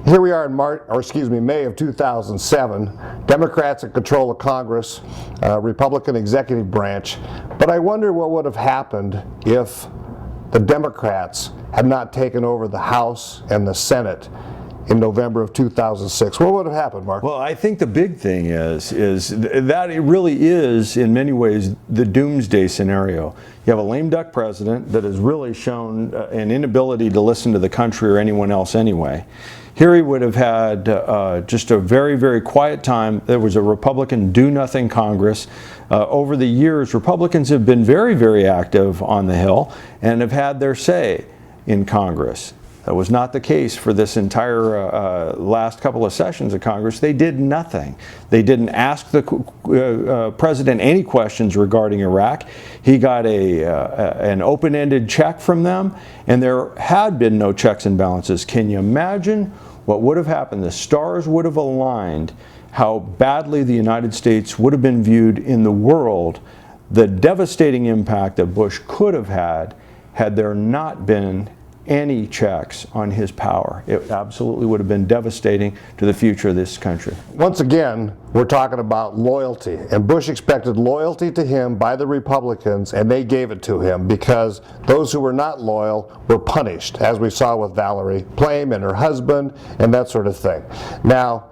Here we are in May of 2007. Democrats in control of Congress, Republican executive branch. But I wonder what would have happened if the Democrats had not taken over the House and the Senate in November of 2006. What would have happened, Mark? Well, I think the big thing is that it really is, in many ways, the doomsday scenario. You have a lame duck president that has really shown an inability to listen to the country or anyone else anyway. Here he would have had just a very, very quiet time. There was a Republican do-nothing Congress. Over the years, Republicans have been very, very active on the Hill and have had their say in Congress. That was not the case for this entire last couple of sessions of Congress. They did nothing. They didn't ask the president any questions regarding Iraq. He got an open-ended check from them, and there had been no checks and balances. Can you imagine what would have happened? The stars would have aligned, how badly the United States would have been viewed in the world, the devastating impact that Bush could have had there not been any checks on his power. It absolutely would have been devastating to the future of this country. Once again, we're talking about loyalty, and Bush expected loyalty to him by the Republicans, and they gave it to him because those who were not loyal were punished, as we saw with Valerie Plame and her husband and that sort of thing. Now,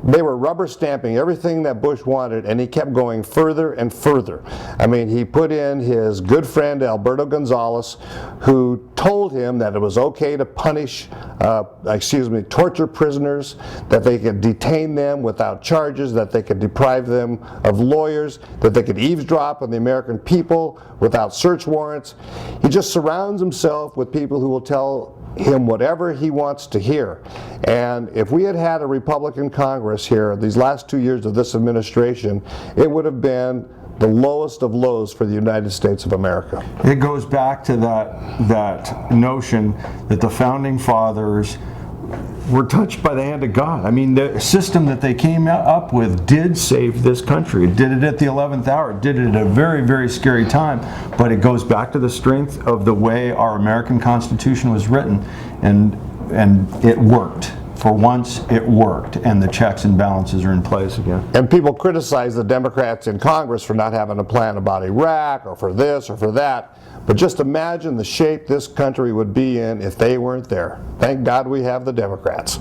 they were rubber stamping everything that Bush wanted, and he kept going further and further. I mean, he put in his good friend Alberto Gonzales, who told him that it was okay to punish, torture prisoners, that they could detain them without charges, that they could deprive them of lawyers, that they could eavesdrop on the American people without search warrants. He just surrounds himself with people who will tell him whatever he wants to hear. And if we had had a Republican Congress here these last 2 years of this administration, it would have been the lowest of lows for the United States of America. It goes back to that notion that the founding fathers were touched by the hand of God. I mean, the system that they came up with did save this country. It did it at the 11th hour. It did it at a very, very scary time. But it goes back to the strength of the way our American Constitution was written, and it worked. For once, it worked, and the checks and balances are in place again. And people criticize the Democrats in Congress for not having a plan about Iraq or for this or for that. But just imagine the shape this country would be in if they weren't there. Thank God we have the Democrats.